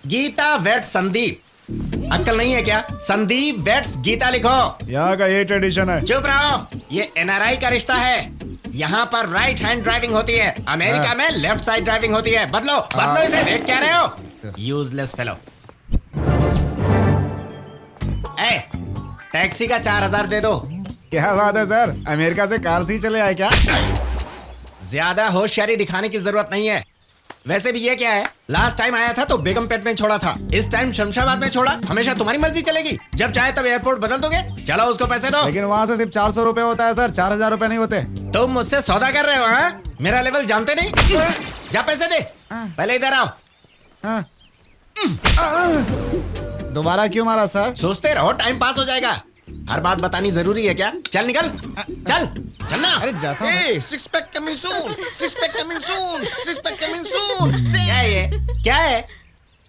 Gita wait Sandeep. अक्ल नहीं है क्या? संदीप वेट्स गीता लिखो। यहाँ का ये ट्रेडिशन है। चुप रहो, ये एनआरआई का रिश्ता है। यहाँ पर राइट हैंड ड्राइविंग होती है, अमेरिका में लेफ्ट साइड ड्राइविंग होती है। बदलो बदलो इसे, देख क्या रहे हो? Useless fellow. ए, टैक्सी का 4000 दे दो। क्या बात है सर, अमेरिका से कार से ही चले आए क्या? ज्यादा होशियारी दिखाने की जरूरत नहीं है। वैसे भी ये क्या है, लास्ट टाइम आया था तो बेगमपेट में छोड़ा था, इस टाइम शमशाबाद में छोड़ा। हमेशा तुम्हारी मर्जी चलेगी, जब चाहे तब एयरपोर्ट बदल दोगे। चलो उसको पैसे दो। लेकिन वहाँ से सिर्फ 400 रुपए होता है सर, 4000 रुपए नहीं होते। तुम मुझसे सौदा कर रहे हो? हाँ, मेरा लेवल जानते नहीं? जा पैसे दे, पहले इधर आओ। दोबारा क्यों मारा सर? सोचते रहो, टाइम पास हो जाएगा। हर बात बतानी जरूरी है क्या? चल निकल, चल चलना। अरे जाता हूँ। Hey, six pack coming soon. Six pack coming soon. Six pack coming soon. क्या है ये? क्या है?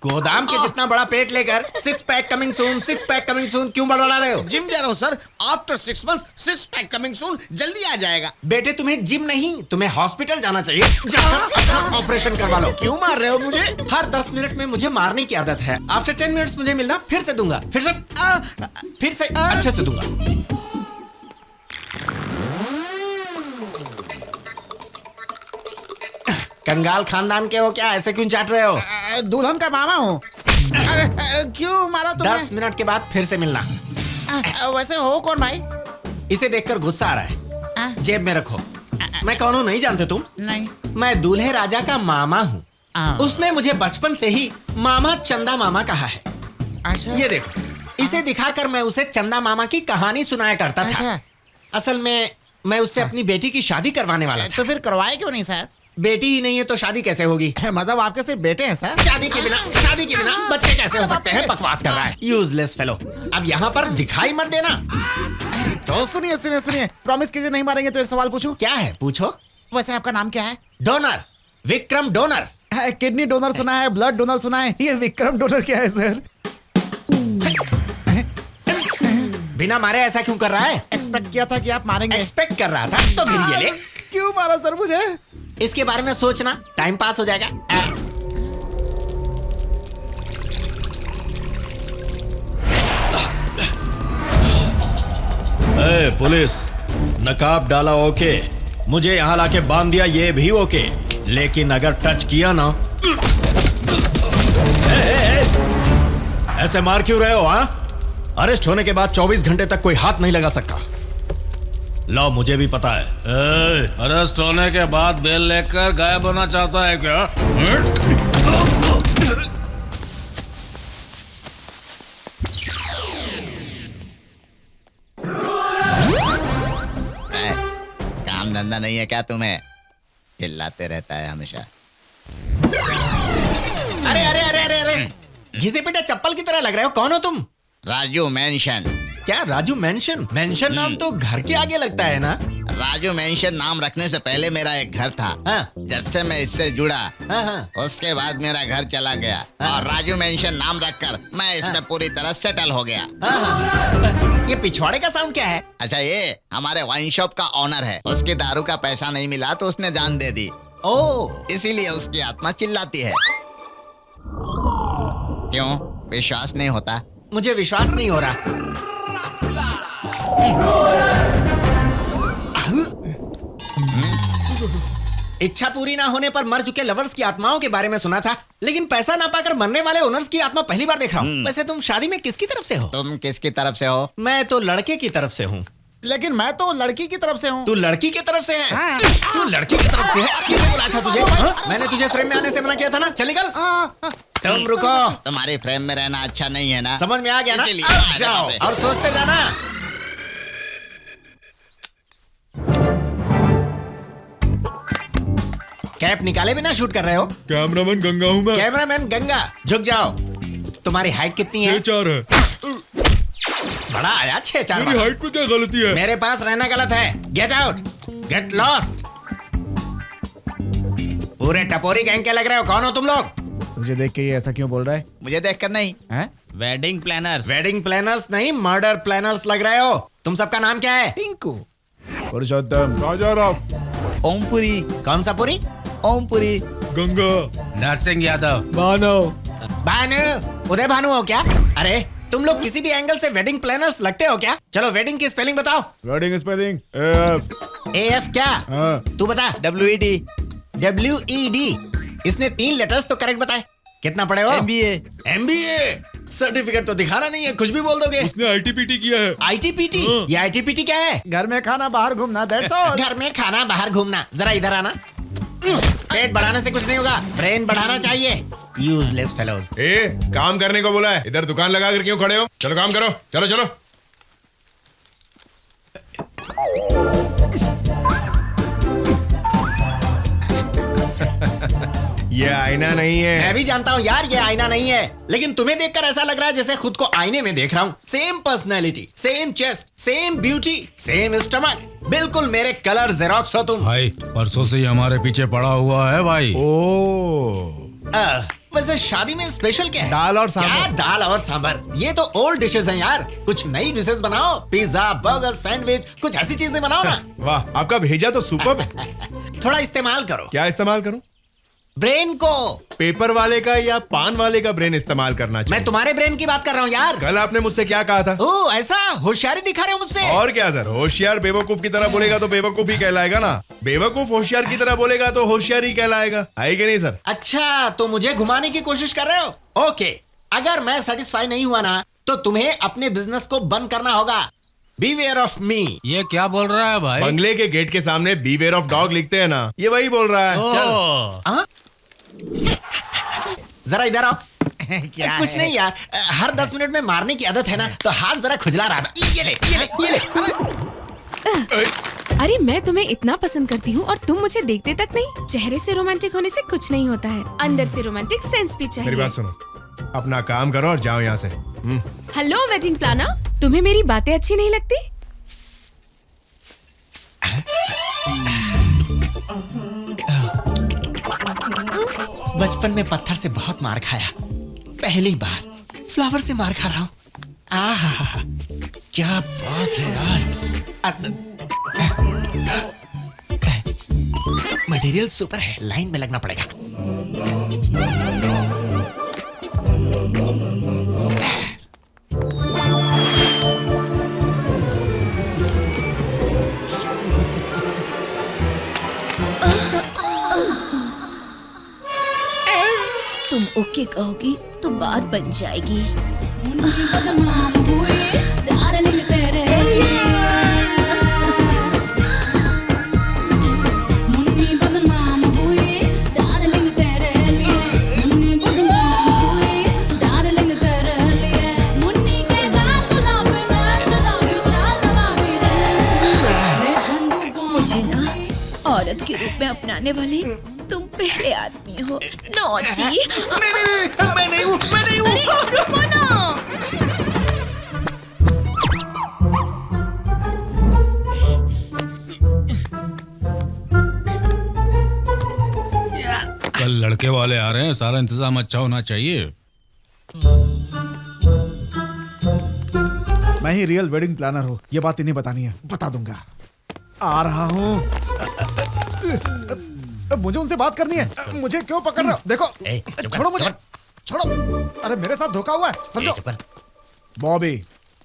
गोदाम के जितना बड़ा पेट लेकर six pack coming soon, six pack coming soon क्यों बड़बड़ा रहे हो? जिम जा रहा हूँ sir. After 6 months, six pack coming soon. जल्दी आ जाएगा। बेटे तुम्हें जिम नहीं, तुम्हें हॉस्पिटल जाना चाहिए। जाकर ऑपरेशन करवा लो। क्यों मार रहे हो मुझे? हर 10 मिनट में मुझे मारने की आदत है। आफ्टर 10 मिनट्स मुझे मिलना, फिर से दूंगा, फिर से अच्छे से दूंगा। कंगाल खानदान के हो क्या? ऐसे क्यों चाट रहे हो? दुल्हन का मामा हूँ। अरे क्यों मारा तुमने? 10 मिनट के बाद फिर से मिलना। वैसे हो कौन भाई? इसे देखकर गुस्सा आ रहा है, जेब में रखो। मैं कौन हूँ नहीं जानते तुम? नहीं। मैं दूल्हे राजा का मामा हूँ। उसने मुझे बचपन से ही मामा चंदा मामा कहा है। अच्छा। ये देखो, इसे दिखाकर मैं उसे चंदा मामा की कहानी सुनाया करता था। असल में मैं उससे अपनी बेटी की शादी करवाने वाला था। तो फिर करवाए क्यों नहीं सर? बेटी ही नहीं है तो शादी कैसे होगी? मतलब आपके सिर्फ बेटे हैं सर? शादी के बिना बच्चे कैसे हो सकते हैं? बकवास कर रहा है, यूजलेस फेलो। अब यहाँ पर दिखाई मत देना। तो सुनिए सुनिए सुनिए, प्रॉमिस कीजिए नहीं मारेंगे तो एक सवाल पूछूं? क्या है? पूछो। वैसे आपका नाम क्या है? Donor, Vikram donor. Kidney donor सुना है, ब्लड डोनर सुना है, ये विक्रम डोनर क्या है सर? बिना मारे ऐसा क्यों कर रहा है? एक्सपेक्ट किया था कि आप मारेंगे। एक्सपेक्ट कर रहा था तो फिर ये ले। क्यों मारा सर मुझे? इसके बारे में सोचना, टाइम पास हो जाएगा। ए, पुलिस, नकाब डाला ओके, मुझे यहाँ लाके बांध दिया ये भी ओके, लेकिन अगर टच किया ना। ऐसे मार क्यों रहे हो? हाँ, अरेस्ट होने के बाद 24 घंटे तक कोई हाथ नहीं लगा सकता। लो, मुझे भी पता है। अरेस्ट होने के बाद बेल लेकर गायब होना चाहता है क्या? काम धंधा नहीं है क्या तुम्हें? चिल्लाते रहता है हमेशा। अरे अरे अरे अरे अरे, घिसे पिटे चप्पल की तरह लग रहे हो। कौन हो तुम? राजू मेंशन। क्या राजू मेंशन? मेंशन नाम तो घर के आगे लगता है ना? राजू मेंशन नाम रखने से पहले मेरा एक घर था। हाँ। जब से मैं इससे जुड़ा, हाँ। उसके बाद मेरा घर चला गया। और राजू मेंशन नाम रखकर मैं इसमें पूरी तरह सेटल हो गया। ये पिछवाड़े का साउंड क्या है? अच्छा, ये हमारे वाइन शॉप का ऑनर है। उसकी दारू का पैसा नहीं मिला तो उसने जान दे दी। ओह, इसीलिए उसकी आत्मा चिल्लाती है। क्यों, विश्वास नहीं होता? मुझे विश्वास नहीं हो रहा। इच्छा पूरी ना होने पर मर चुके लवर्स की आत्माओं के बारे में सुना था, लेकिन पैसा ना पाकर मरने वाले ओनर्स की आत्मा पहली बार देख रहा हूँ। वैसे तुम शादी में किसकी तरफ से हो? तुम किसकी तरफ से हो? मैं तो लड़के की तरफ से हूँ। लेकिन मैं तो लड़की की तरफ से हूँ। तू लड़की की तरफ से है? हाँ। तू लड़की की तरफ से है? किसने बुलाया था तुझे? हाँ? मैंने तुझे फ्रेम में आने से मना किया था ना? चल निकल। तुम रुको। तुम्हारी फ्रेम में रहना अच्छा नहीं है ना? समझ में आ गया ना? इसीलिए। अब जाओ और सोचते जाना। कैप निकाले बिना शूट कर रहे हो? कैमरामैन गंगा हूँ मैं। कैमरामैन गंगा, झुक जाओ। तुम्हारी हाइट कितनी है? 6'4" है। बड़ा आया 6'4"। मेरी हाइट पे क्या गलती है? मेरे पास रहना गलत है। Get out, get lost. पूरे टपोरी गैंग के लग रहे हो। कौन हो तुम लोग? मुझे देख के ये ऐसा क्यों बोल रहा है? मुझे देखकर नहीं। हैं? Wedding planners. वेडिंग प्लानर्स नहीं, मर्डर प्लानर्स लग रहे हो। तुम सबका नाम क्या है? टिंकू, पुरुषोत्तम, राजाराम, ओमपुरी। कौन सा पुरी? ओमपुरी। गंगा, नरसिंह यादव। मानव, भानु, उदय भानु हो क्या? अरे तुम लोग किसी भी एंगल से वेडिंग प्लानर्स लगते हो क्या? चलो वेडिंग की स्पेलिंग बताओ। Wedding spelling F. AF क्या? हाँ। तू बता। WED WED। इसने 3 लेटर्स तो करेक्ट बताए। कितना पढ़े हो? MBA। सर्टिफिकेट तो दिखाना नहीं है, कुछ भी बोल दोगे। उसने ITPT किया है। ITPT? ये ITPT क्या है? घर में खाना बाहर घूमना, दैट्स ऑल। घर में खाना बाहर घूमना। जरा इधर आना। पेट बढ़ाने से कुछ नहीं होगा, ब्रेन बढ़ाना चाहिए। Useless fellows. काम करने को बोला है, इधर दुकान लगा कर क्यों खड़े हो? चलो काम करो, चलो चलो। ये आईना नहीं है। मैं भी जानता हूँ यार, ये आईना नहीं है, लेकिन तुम्हें देखकर ऐसा लग रहा है जैसे खुद को आईने में देख रहा हूँ। Same personality, same chest, same beauty, same stomach, बिल्कुल मेरे कलर जेरोक्स हो तुम। भाई परसों से ही हमारे पीछे पड़ा हुआ है भाई। वैसे शादी में स्पेशल क्या है? दाल और सांभर। क्या दाल और सांभर? ये तो ओल्ड डिशेज हैं यार, कुछ नई डिशेज बनाओ। पिज्जा, बर्गर, सैंडविच, कुछ ऐसी चीजें बनाओ ना। वाह, आपका भेजा तो सुपर। थोड़ा इस्तेमाल करो क्या इस्तेमाल करूं? ब्रेन को। पेपर वाले का या पान वाले का ब्रेन इस्तेमाल करना चाहिए? मैं तुम्हारे ब्रेन की बात कर रहा हूँ यार। कल आपने मुझसे क्या कहा था? ओ ऐसा, होशियारी दिखा रहे हो मुझसे। और क्या सर, होशियार बेवकूफ की तरह बोलेगा तो बेवकूफ ही कहलाएगा ना। बेवकूफ होशियार की तरह बोलेगा तो होशियार ही कहलाएगा, है कि नहीं सर? अच्छा, तो मुझे घुमाने की कोशिश कर रहे हो? ओके, अगर मैं सेटिस्फाई नहीं हुआ ना, तो तुम्हें अपने बिजनेस को बंद करना होगा। Beware of me. ये क्या बोल रहा है भाई? बंगले के गेट के सामने बीवेयर ऑफ डॉग लिखते हैं ना, ये वही बोल रहा है। चल। ओह, जरा इधर आओ। क्या कुछ है? नहीं यार, हर 10 मिनट में मारने की आदत है ना, तो हाथ जरा खुजला रहा था। ये ले, ये ले, ये ले। अरे मैं तुम्हें इतना पसंद करती हूँ और तुम मुझे देखते तक नहीं। चेहरे से रोमांटिक होने से कुछ नहीं होता है, अंदर से रोमांटिक सेंस भी मेरी चाहिए। बात सुनो, अपना काम करो और जाओ यहाँ से। हेलो वेडिंग प्लानर, तुम्हें मेरी बातें अच्छी नहीं लगती? बचपन में पत्थर से बहुत मार खाया, पहली बार फ्लावर से मार खा रहा हूँ। आहा, क्या बात है यार। मटेरियल सुपर है, लाइन में लगना पड़ेगा। तुम ओके कहोगी तो बात बन जाएगी। मुझे ना औरत के रूप में अपनाने वाले तुम पहले आदमी हो। नौची। मैं नहीं हूँ, मैं नहीं हूँ। अरे रुको ना। कल लड़के वाले आ रहे हैं, सारा इंतजाम अच्छा होना चाहिए। मैं ही रियल वेडिंग प्लानर हूँ, ये बात इन्हें बतानी है, बता दूंगा। आ रहा हूँ। मुझे उनसे बात करनी है, मुझे क्यों पकड़ रहे हो? देखो, छोड़ो मुझे, छोड़ो। अरे मेरे साथ धोखा हुआ है, समझो। Bobby,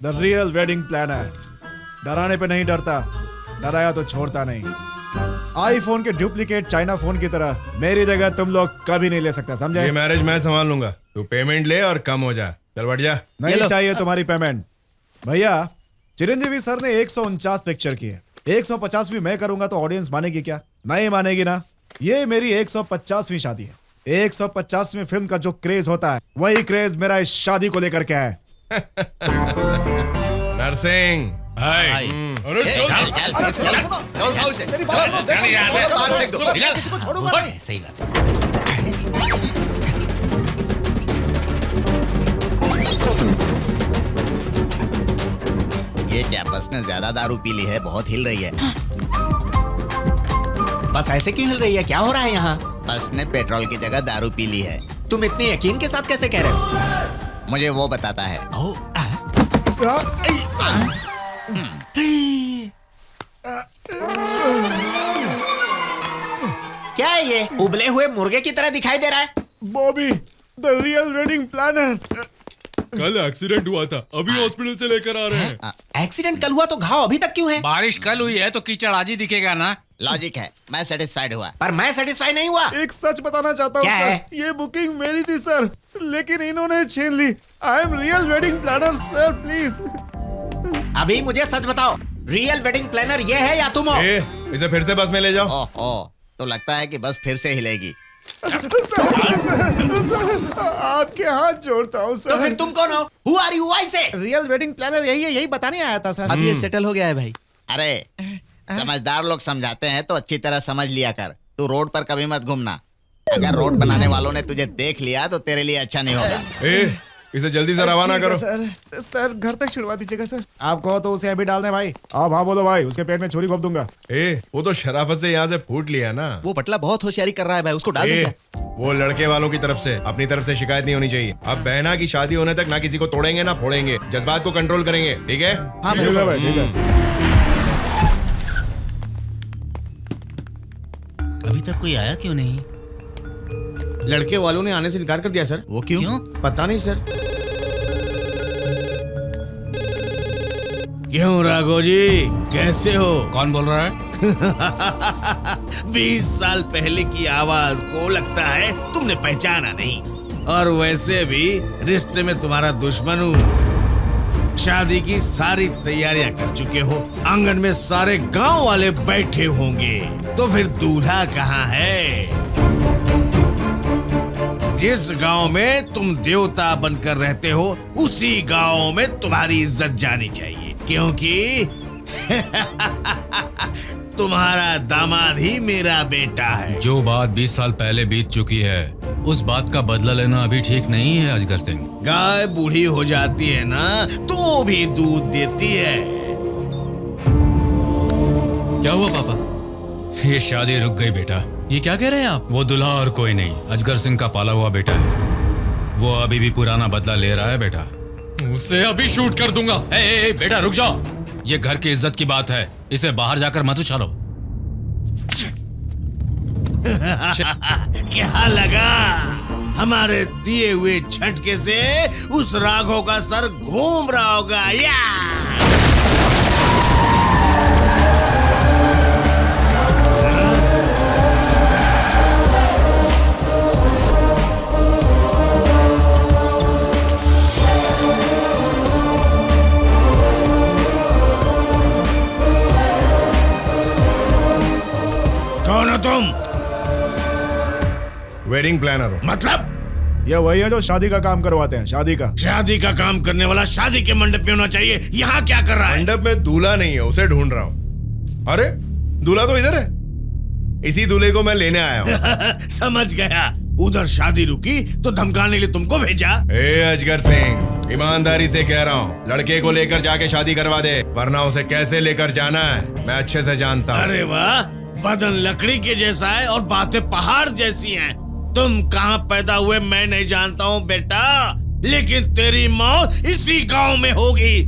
the real wedding planner, डराने पे नहीं डरता, डराया तो छोड़ता नहीं। आईफोन के डुप्लीकेट चाइना फोन की तरह मेरी जगह तुम लोग कभी नहीं ले सकता, समझे? ये मैरिज मैं संभाल लूंगा, तू पेमेंट ले और कम हो जा। चल बढ़ जा। नहीं चाहिए तुम्हारी पेमेंट। भैया, चिरंजीवी सर ने 149 पिक्चर की है, 150वीं मैं करूंगा तो ऑडियंस मानेगी क्या? नहीं मानेगी ना। ये मेरी 150वीं शादी है। 150वीं फिल्म का जो क्रेज होता है, वही क्रेज मेरा इस शादी को लेकर के है। नरसिंह, अरे चल, चल सुनो, मेरी बात सुनो, देखो, यहाँ से। बाहर फेंक दो। मैं किसी को छोड़ूंगा नहीं। सही बात। ये क्या बस ने ज्यादा दारू पी ली है, बहुत हिल रही है। बस ऐसे क्यों हिल रही है? क्या हो रहा है यहाँ? बस ने पेट्रोल की जगह दारू पी ली है। तुम इतने यकीन के साथ कैसे कह रहे हो? मुझे वो बताता है। ओ, क्या है ये? उबले हुए मुर्गे की तरह दिखाई दे रहा है। Bobby, the real wedding planner. कल एक्सीडेंट हुआ था, अभी हॉस्पिटल से लेकर आ रहे हैं। एक्सीडेंट कल हुआ तो घाव अभी तक क्यों है? बारिश कल हुई है तो कीचड़ आज ही दिखेगा ना। लॉजिक है, मैं सेटिस्फाइड हुआ। पर मैं सेटिस्फाई नहीं हुआ। एक सच बताना चाहता हूँ क्या सर, है? ये बुकिंग मेरी थी सर, लेकिन इन्होंने छीन ली। I am real wedding planner sir, please. अभी मुझे सच बताओ, रियल वेडिंग प्लानर ये है या तुम हो? इसे फिर से बस में ले जाओ। ओह, तो लगता है कि बस फिर से हिलेगी। आपके हाथ जोड़ता हूँ तो फिर सर। तुम कौन हो? Who are you? I say? Real wedding planner यही है, यही बताने आया था सर। अब ये सेटल हो गया है भाई। अरे समझदार लोग समझाते हैं तो अच्छी तरह समझ लिया कर। तू रोड पर कभी मत घूमना। अगर रोड बनाने वालों ने तुझे देख लिया तो तेरे लिए अच्छा नहीं होगा। इसे जल्दी से रवाना करो। सर घर तक छुड़वा दीजिएगा सर। आप कहो तो उसे अभी डाल दें भाई। आप हाँ बोलो भाई, उसके पेट में छुरी घोप दूंगा। वो तो शराफत से यहाँ से फूट लिया ना। वो पटला बहुत होशियारी कर रहा है भाई, उसको डाल दे। वो लड़के वालों की तरफ से, अपनी तरफ से शिकायत नहीं होनी चाहिए। अब बहना की शादी होने तक ना किसी को तोड़ेंगे ना फोड़ेंगे, जज्बात को कंट्रोल करेंगे, ठीक है? हाँ ठीक है भाई, ठीक है। अभी तक कोई आया क्यों नहीं? लड़के वालों ने आने से इनकार कर दिया सर। वो क्यों? पता नहीं सर। क्यों राघव जी, कैसे हो? कौन बोल रहा है? 20 साल पहले की आवाज को लगता है तुमने पहचाना नहीं। और वैसे भी रिश्ते में तुम्हारा दुश्मन हूँ। शादी की सारी तैयारियां कर चुके हो, आंगन में सारे गांव वाले बैठे होंगे, तो फिर दूल्हा कहाँ है? जिस गांव में तुम देवता बनकर रहते हो, उसी गांव में तुम्हारी इज्जत जानी चाहिए, क्योंकि तुम्हारा दामाद ही मेरा बेटा है। जो बात 20 साल पहले बीत चुकी है, उस बात का बदला लेना अभी ठीक नहीं है अजगर सिंह। गाय बूढ़ी हो जाती है ना तो भी दूध देती है। क्या हुआ पापा? ये शादी रुक गई बेटा। ये क्या कह रहे हैं आप? वो दूल्हा और कोई नहीं, अजगर सिंह का पाला हुआ बेटा है। वो अभी भी पुराना बदला ले रहा है बेटा। उसे अभी शूट कर दूंगा। ए, बेटा रुक जाओ, ये घर की इज्जत की बात है, इसे बाहर जाकर मत उछालो। क्या लगा हमारे दिए हुए झटके से उस राघव का सर घूम रहा होगा? या कौन हो तुम? वेडिंग प्लानर हो। मतलब ये वही है जो शादी का काम करवाते हैं, शादी का। शादी का काम करने वाला शादी के मंडप में होना चाहिए, यहाँ क्या कर रहा है? मंडप में दूल्हा नहीं है, उसे ढूंढ रहा हूँ। अरे दूल्हा तो इधर है, इसी दूल्हे को मैं लेने आया हूँ। समझ गया, उधर शादी रुकी तो धमकाने के लिए तुमको भेजा। ए अजगर सिंह, ईमानदारी से कह रहा हूँ, लड़के को लेकर जाके शादी करवा दे, वरना उसे कैसे लेकर जाना है मैं अच्छे से जानता हूँ। अरे वाह, बदन लकड़ी के जैसा है और बातें पहाड़ जैसी हैं। तुम कहाँ पैदा हुए मैं नहीं जानता हूँ बेटा, लेकिन तेरी मौत इसी गांव में होगी।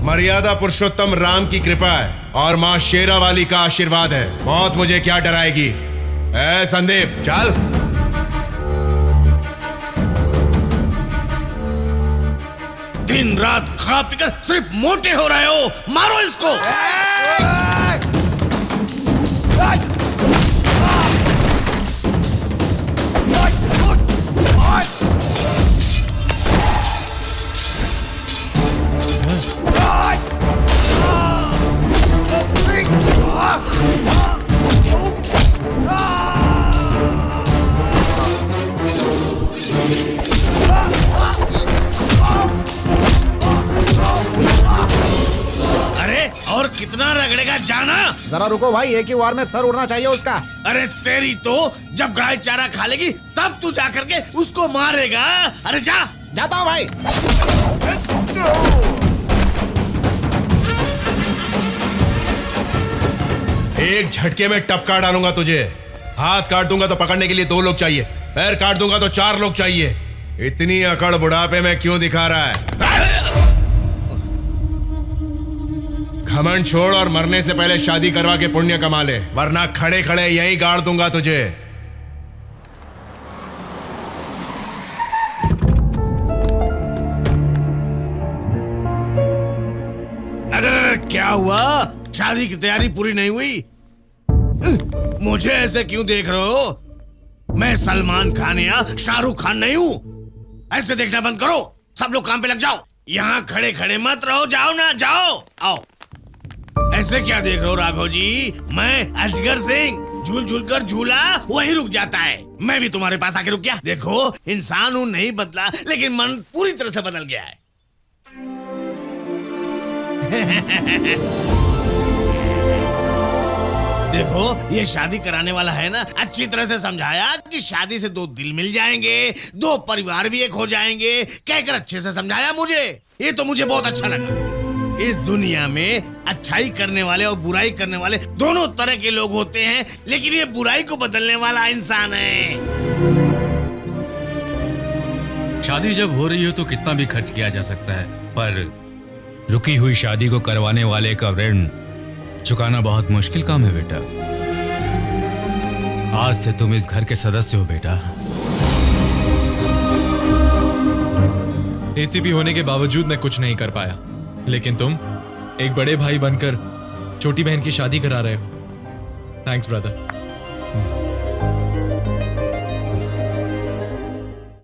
मर्यादा पुरुषोत्तम राम की कृपा है और माँ शेरावाली का आशीर्वाद है। मौत मुझे क्या डराएगी? ए संदीप चल। दिन रात खा पीकर सिर्फ मोटे हो रहे हो, मारो इसको। और कितना रगड़ेगा जाना? जरा रुको भाई, एक ही वार में सर उड़ना चाहिए उसका। अरे तेरी तो, जब गाय चारा खा लेगी तब तू जा करके उसको मारेगा। अरे जा। जाता हूँ भाई। एक झटके में टपका डालूंगा तुझे। हाथ काट दूंगा तो पकड़ने के लिए 2 लोग चाहिए, पैर काट दूंगा तो 4 लोग चाहिए। इतनी अकड़ बुढ़ापे में क्यों दिखा रहा है? घमंड छोड़ और मरने से पहले शादी करवा के पुण्य कमा ले, वरना खड़े खड़े यहीं गाड़ दूंगा तुझे। अरे क्या हुआ? शादी की तैयारी पूरी नहीं हुई? मुझे ऐसे क्यों देख रहे हो? मैं सलमान खान या शाहरुख खान नहीं हूं। ऐसे देखना बंद करो, सब लोग काम पे लग जाओ। यहाँ खड़े खड़े मत रहो, जाओ ना, जाओ। आओ। ऐसे क्या देख रहे हो राघव जी? मैं अजगर सिंह, झूल झूल कर झूला वही रुक जाता है। मैं भी तुम्हारे पास आके रुक गया। देखो, इंसान हूं, नहीं बदला, लेकिन मन पूरी तरह से बदल गया है। देखो, ये शादी कराने वाला है ना, अच्छी तरह से समझाया कि शादी से दो दिल मिल जाएंगे, दो परिवार भी एक हो जाएंगे, कहकर अच्छे से समझाया मुझे। ये तो मुझे बहुत अच्छा लगा। इस दुनिया में अच्छाई करने वाले और बुराई करने वाले दोनों तरह के लोग होते हैं, लेकिन ये बुराई को बदलने वाला इंसान है। शादी जब हो रही हो तो कितना भी खर्च किया जा सकता है, पर रुकी हुई शादी को करवाने वाले का ऋण चुकाना बहुत मुश्किल काम है बेटा। आज से तुम इस घर के सदस्य हो बेटा। एसीपी होने के बावजूद मैं कुछ नहीं कर पाया, लेकिन तुम एक बड़े भाई बनकर छोटी बहन की शादी करा रहे हो। Thanks brother.